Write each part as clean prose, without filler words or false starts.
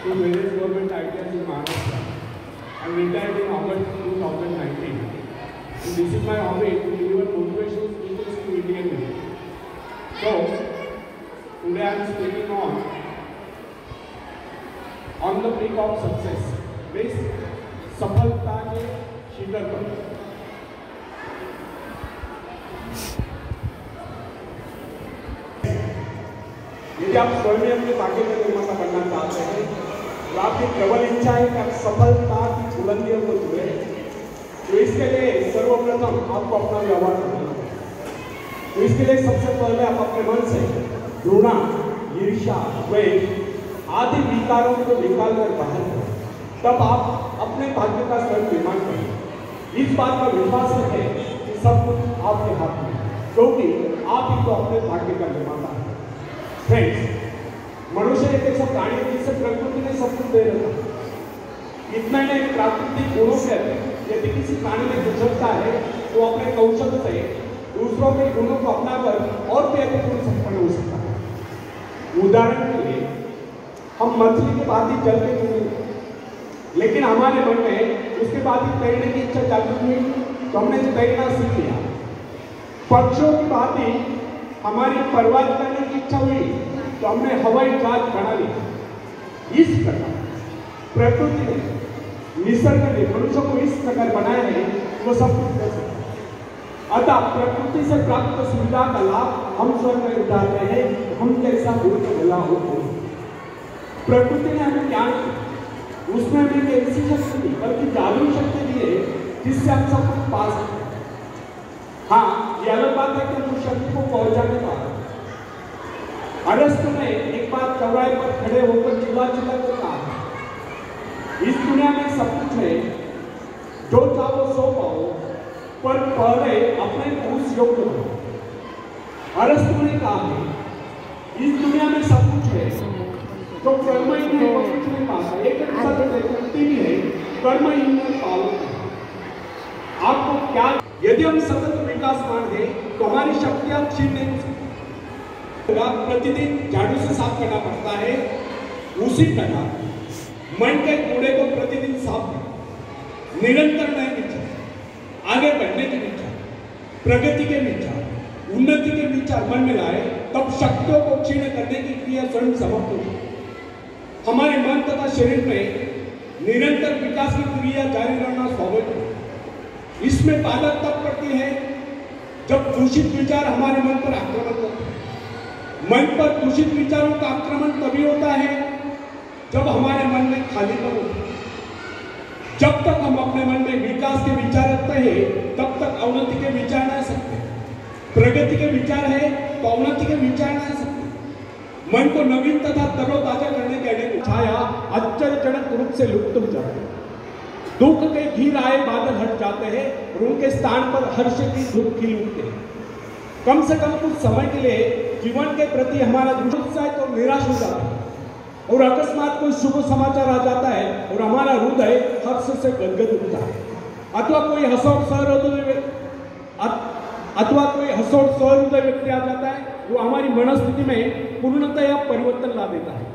to various government ITIs in Maharashtra. I retired in August 2019. And this is my hobby to deliver motivational speeches to Indian youth. So, today I am speaking on the peak of success. This सफलता के शिखर पर। यदि आप स्वयं में अपने भाग्य का निर्माता बनना चाहते हैं, तो आपकी प्रबल इच्छा है कि आप सफलता की बुलंदियों को छुए, तो इसके लिए सर्वप्रथम आपको अपना व्यवहार करना है। तो इसके लिए सबसे पहले आप अपने मन से घृणा, ईर्ष्या, द्वेष आदि विकारों को निकालकर बाहर करें, तब आप अपने भाग्य का स्वयं निर्माण करें। इस बात पर विश्वास रखें कि सब कुछ आपके हाथ में है, क्योंकि आप ही तो अपने भाग्य का निर्माता है। फ्रेंड्स, मनुष्य एक ऐसा प्राणी है जिसे प्रकृति ने सब कुछ दे रखा है। इतना नहीं, प्राकृतिक गुणों से यदि किसी प्राणी में कुशलता है तो अपने कौशल से दूसरों के गुणों को अपनाकर और भी अधिक गुण संपन्न हो सकता है। उदाहरण के लिए, हम मछली के भांति जल के चुने, लेकिन हमारे मन में उसके बाद ही तैरने की इच्छा जागृत हुई, तो हमने तैरना सीख लिया। पक्षियों की भांति हमारी परवाज करने की इच्छा हुई, तो हमने हवाई जहाज बना लिया। इस प्रकार प्रकृति ने, निसर्ग ने मनुष्य को इस प्रकार बनाया है वो सब कुछ कर सकता है। अतः प्रकृति से प्राप्त सुविधा का लाभ हम स्वयं में उठाते हैं। हम कैसा गुरु को भला हो, प्रकृति ने हमें ज्ञान, उसमें हमें ऐसी शक्ति दी, बल्कि जादुई शक्ति दी है जिससे हम सब कुछ पा सकते हैं। हाँ, यह अलग बात है कि उस शक्ति को पहुंचाने का अरस्तु ने एक बार चौराहे पर खड़े होकर चिल्ला कर कहा, इस दुनिया में सब कुछ है, जो चाहो सो पाओ, पर पहले अपने उस योग्य हो। अरस्तु ने कहा है, इस दुनिया में सब कुछ है, जो कर्म ही नहीं वो कुछ नहीं पाता। एक शक्ति भी है, कर्म ही नहीं पाओ। आपको क्या, यदि हम सतत विकासमान हैं, तो हमारी शक्तियां छीन नहीं हो सकती। प्रतिदिन झाड़ू से साफ करना पड़ता है, उसी प्रकार मन के कूड़े को प्रतिदिन साफ करें। निरंतर नए विचार, आगे बढ़ने के विचार, प्रगति के विचार, उन्नति के विचार मन में लाए, तब शक्तियों को क्षीण करने की क्रिया स्वयं समाप्त होगी। हमारे मन तथा शरीर में निरंतर विकास की क्रिया जारी रहना स्वाभाविक है। इसमें बाधक तब पड़ती है जब दूषित विचार हमारे मन पर आक्रमण करते हैं। मन पर दूषित विचारों का आक्रमण तभी होता है जब हमारे मन में खालीपन होता है। जब तक हम अपने मन में विकास के विचार रखते हैं, तब तक अवनति के विचार नहीं सकते। प्रगति के विचार है तो अवनति के विचार नहीं सकते। मन को नवीन तथा तरोताजा करने के लिए छाया आश्चर्यजनक रूप से लुप्त हो जाती है। दुख के घिर आए बादल हट जाते हैं और उनके स्थान पर हर्ष की धूप खिल उठते हैं। कम से कम कुछ समय के लिए जीवन के प्रति हमारा उत्साह तो निराश हो जाता है, और अकस्मात कोई शुभ समाचार आ जाता है और हमारा हृदय हर्ष से गदगद उठता है। अथवा कोई हसौड़ सहृदय व्यक्ति आ जाता है, वो हमारी मनस्थिति में पूर्णतया परिवर्तन ला देता है।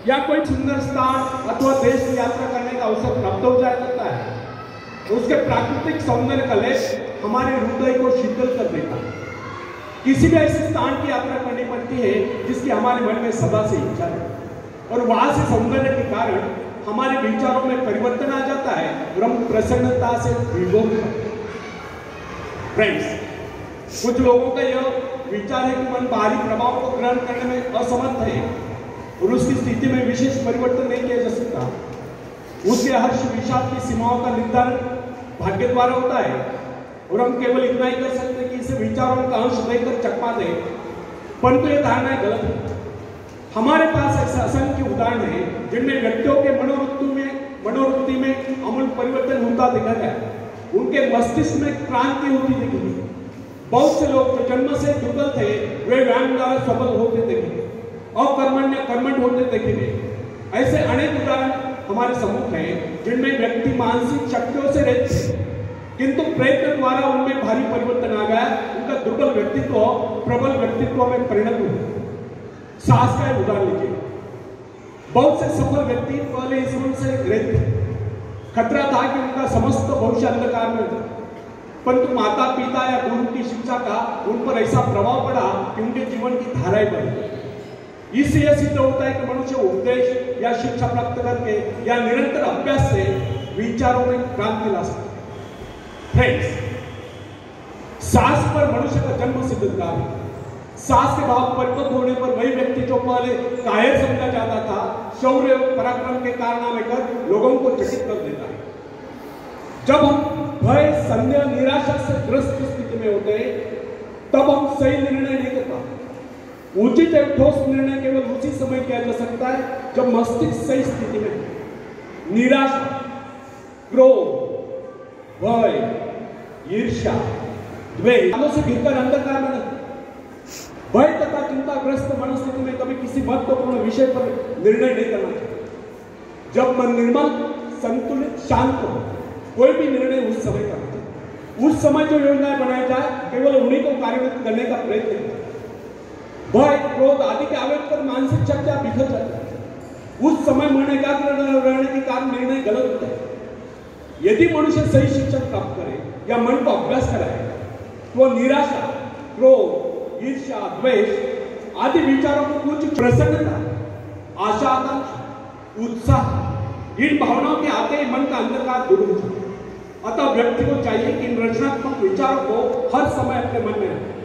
या कोई सुंदर स्थान अथवा देश की यात्रा करने का अवसर प्राप्त हो जाता है, तो उसके प्राकृतिक सौंदर्य का लेश हमारे हृदय को शीतल कर देता है। किसी भी ऐसे स्थान की यात्रा करनी पड़ती है जिसकी हमारे मन में सदा से इच्छा है, और वहां से सौंदर्य के कारण हमारे विचारों में परिवर्तन आ जाता है और हम प्रसन्नता से विभोर होते हैं। फ्रेंड्स, कुछ लोगों का यह विचार है कि मन बाहरी प्रभाव को ग्रहण करने में असमर्थ है और उसकी स्थिति में विशेष परिवर्तन नहीं किया जा सकता। उसके हर्ष विषाद की सीमाओं का निर्धारण भाग्य द्वारा होता है, और हम केवल इतना ही कर सकते हैं कि इसे विचारों का अंश देकर चकमा दें, परंतु यह धारणा गलत है। हमारे पास ऐसे असंख्य उदाहरण हैं जिनमें व्यक्तियों के मनोवृत्ति में अमूल परिवर्तन होता देखा गया। उनके मस्तिष्क में क्रांति होती दिखी। बहुत से लोग जो जन्म से दुर्बल थे, वे व्यायाम द्वारा सबल होते देखे, अकर्मण्य कर्मठ होते देखे गए। ऐसे अनेक उदाहरण हमारे सम्मुख हैं जिनमें व्यक्ति मानसिक शक्तियों से रहते थे, किंतु प्रयत्न द्वारा उनमें भारी परिवर्तन आ गया। उनका दुर्बल व्यक्तित्व प्रबल व्यक्तित्व में परिणत हुआ। साहस का उदाहरण लीजिए। बहुत से सफल व्यक्ति पहले इस रूप से रहते थे। खतरा था कि उनका समस्त भविष्य अंधकार में था, परंतु माता पिता या गुरु की शिक्षा का उन पर ऐसा प्रभाव पड़ा कि उनके जीवन की धाराएं बदली। इससे यह सिद्ध होता है कि मनुष्य उपदेश या शिक्षा प्राप्त करके या निरंतर अभ्यास से विचारों में क्रांति ला सकता है। फ्रेंड्स, साहस पर मनुष्य का जन्म सिद्ध अधिकार है। साहस के भाव परिपक्व होने पर वही व्यक्ति जो पहले कायर समझा जाता था, शौर्य पराक्रम के कारनामे लेकर लोगों को चकित कर देता है। जब हम भय, संदेह, निराशा से ग्रस्त स्थिति में होते हैं, तब हम सही निर्णय नहीं कर पाते। उचित एवं ठोस निर्णय केवल उसी समय किया जा सकता है जब मस्तिष्क सही स्थिति में है। निराशा, क्रोध, भय, ईर्ष्या, द्वेष से घिरकर अंधकार में नहीं। भय तथा चिंताग्रस्त मनस्थिति में कभी किसी महत्वपूर्ण विषय पर निर्णय नहीं करना चाहिए। जब मन निर्मल, संतुलित, शांत हो, कोई भी निर्णय उस समय करना चाहिए। उस समय जो योजनाएं बनाई जाए, केवल उन्हीं को कार्यान्वित करने का प्रयत्न करें। भय, क्रोध आदि के आवेग पर मानसिक शक्तियां बिखर जाती है। उस समय मन एकाग्र रहने के कारण निर्णय गलत होता है। यदि मनुष्य सही शिक्षण प्राप्त करे या मन को अभ्यास कराए, तो निराशा, क्रोध, ईर्ष्या, द्वेष आदि विचारों को कुछ प्रसन्नता, आशा, आकांक्षा, उत्साह, इन भावनाओं के आते ही मन का अंधकार दूर हो जाए। अतः व्यक्ति को चाहिए कि इन रचनात्मक विचारों को हर समय अपने मन में रखें।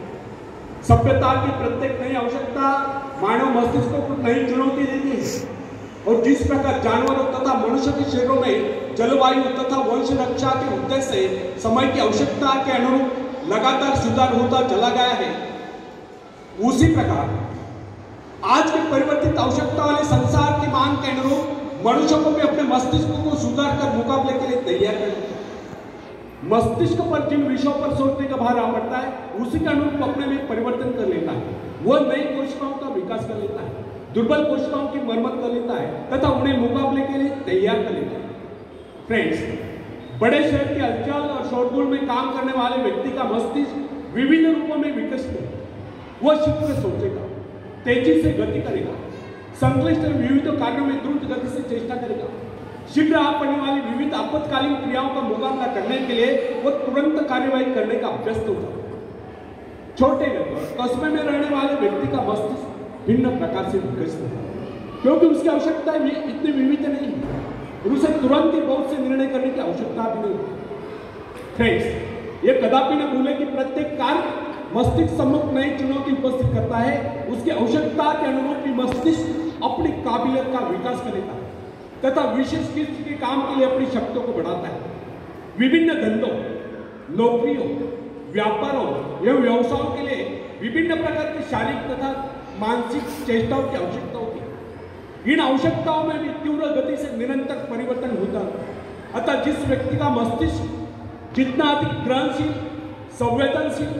सभ्यता की प्रत्येक नई आवश्यकता मानव मस्तिष्क को कुछ नई चुनौती देती है, और जिस प्रकार जानवरों तथा मनुष्य के शरीरों में जलवायु तथा वंश रक्षा के उद्देश्य से समय की आवश्यकता के अनुरूप लगातार सुधार होता चला गया है, उसी प्रकार आज के परिवर्तित आवश्यकता वाले संसार की मांग के अनुरूप मनुष्य को भी अपने मस्तिष्क को सुधार कर मुकाबले के लिए तैयार करना चाहिए। मस्तिष्क पर जिन विषयों पर सोचने का भार आ पड़ता है, उसी के अनुरूप अपने में परिवर्तन कर लेता है। वह नई कोशिकाओं का विकास कर लेता है, दुर्बल कोशिकाओं की मरम्मत कर लेता है तथा उन्हें मुकाबले के लिए तैयार कर लेता है। फ्रेंड्स, बड़े शहर के हलचल और शोरगुल में काम करने वाले व्यक्ति का मस्तिष्क विभिन्न रूपों में विकसित है। वह शीघ्र सोचेगा, तेजी से गति करेगा, संक्लिष्ट विविध कार्यों में द्रुत गति से चेष्टा करेगा। शीघ्र आ पड़ने वाली विविध आपातकालीन क्रियाओं का मुकाबला करने के लिए वह तुरंत कार्यवाही करने का अभ्यस्त होता है। छोटे नगर, कस्बे में रहने वाले व्यक्ति का मस्तिष्क भिन्न प्रकार से विकसित है, क्योंकि उसकी आवश्यकता इतनी विविध नहीं है और उसे तुरंत ही बहुत से निर्णय करने की आवश्यकता भी नहीं होती। फ्रेंड्स, ये कदापि न भूलें कि प्रत्येक कार्य मस्तिष्क सम्मुख नई चुनौती उपस्थित करता है। उसकी आवश्यकता के अनुरूप ही मस्तिष्क अपनी काबिलियत का विकास करेगा तथा विशेष किस्म के काम के लिए अपनी शक्तियों को बढ़ाता है। विभिन्न धंधों, नौकरियों, व्यापारों एवं व्यवसायों के लिए विभिन्न प्रकार की शारीरिक तथा मानसिक चेष्टाओं की आवश्यकता होती है। इन आवश्यकताओं में भी तीव्र गति से निरंतर परिवर्तन होता है। अतः जिस व्यक्ति का मस्तिष्क जितना अधिक ग्रहणशील, संवेदनशील,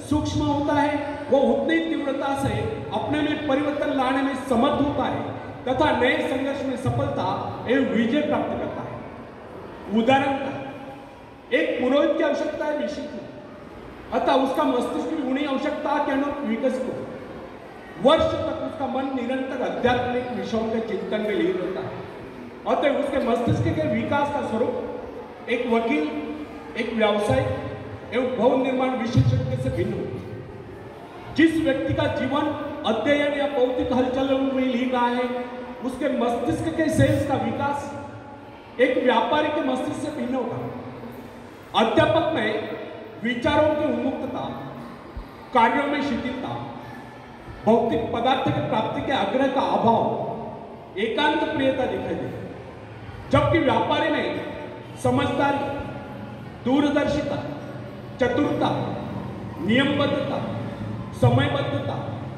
सूक्ष्म होता है, वो उतनी तीव्रता से अपने में परिवर्तन लाने में समर्थ होता है तथा नए संघर्ष में सफलता एवं विजय प्राप्त करता है। उदाहरण एक पुरोहित की आवश्यकता है निश्चित है, अतः उसका मस्तिष्क भी उन्हीं आवश्यकता के अनुरूप विकसित हो। वर्ष तक उसका मन निरंतर आध्यात्मिक विषयों के चिंतन में लीन रहता है। अतः उसके मस्तिष्क के विकास का स्वरूप एक वकील, एक व्यवसायी एवं भवन निर्माण विशेषज्ञ से भिन्न होती है। जिस व्यक्ति का जीवन अध्ययन या भौतिक हलचल में लीन रहा है, उसके मस्तिष्क के सेल्स का विकास एक व्यापारी के मस्तिष्क से भिन्न होता है। अध्यापक में विचारों की उन्मुक्तता, कार्यों में शिथिलता, भौतिक पदार्थ की प्राप्ति के आग्रह का अभाव, एकांत प्रियता दिखाई देती है, जबकि व्यापारी में समझदारी, दूरदर्शिता, चतुरता, नियमबद्धता, समयबद्धता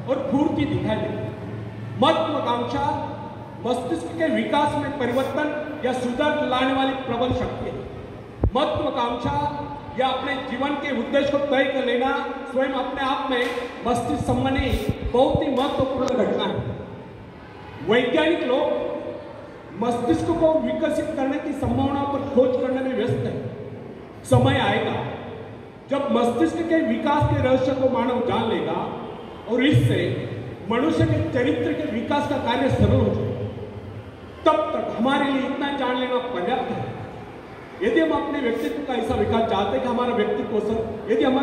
और फूर्ति दिखाई देती है। महत्वाकांक्षा मस्तिष्क के विकास में परिवर्तन या सुधार लाने वाली प्रबल शक्ति है। महत्वाकांक्षा या अपने जीवन के उद्देश्य को तय कर लेना स्वयं अपने आप में मस्तिष्क संबंधी बहुत ही महत्वपूर्ण घटना है। वैज्ञानिक लोग मस्तिष्क को विकसित करने की संभावना पर खोज करने में व्यस्त है। समय आएगा जब मस्तिष्क के विकास के रहस्य को मानव जान लेगा और इससे मनुष्य के चरित्र के विकास का कार्य सरल हो जाएगा। तब तक हमारे लिए इतना जान लेना पर्याप्त है। यदि हम अपने व्यक्तित्व का ऐसा विकास चाहते हैं कि हमारा व्यक्तित्व, यदि हम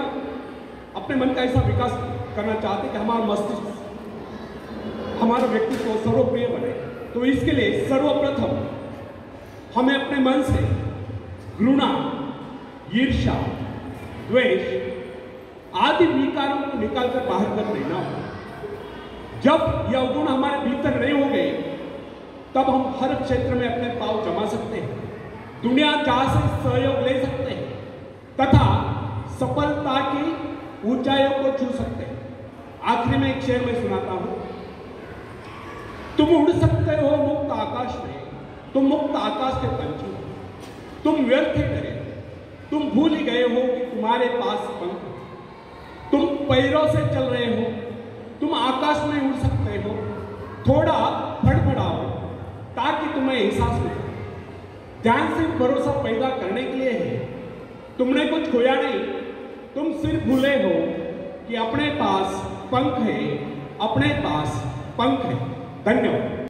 अपने मन का ऐसा विकास करना चाहते हैं कि हमारा मस्तिष्क, हमारा व्यक्तित्व सर्वप्रिय बने, तो इसके लिए सर्वप्रथम हमें अपने मन से घृणा, ईर्ष्या, द्वेष आदि विकारों को निकालकर बाहर कर देना होगा। जब यह गुण हमारे भीतर नहीं होंगे, तब हम हर क्षेत्र में अपने पांव जमा सकते हैं, दुनिया जहां से सहयोग ले सकते हैं तथा सफलता की ऊंचाइयों को छू सकते हैं। आखिरी में एक शेर में सुनाता हूं। तुम उड़ सकते हो मुक्त आकाश में, तुम मुक्त आकाश के पंछी हो, तुम व्यर्थ डरे, तुम भूल ही गए हो कि तुम्हारे पास पंख, तुम पैरों से चल रहे हो, तुम आकाश में उड़ सकते हो। थोड़ा फड़फड़ाओ ताकि तुम्हें एहसास हो। ध्यान सिर्फ भरोसा पैदा करने के लिए है, तुमने कुछ खोया नहीं, तुम सिर्फ भूले हो कि अपने पास पंख है, अपने पास पंख है। धन्यवाद।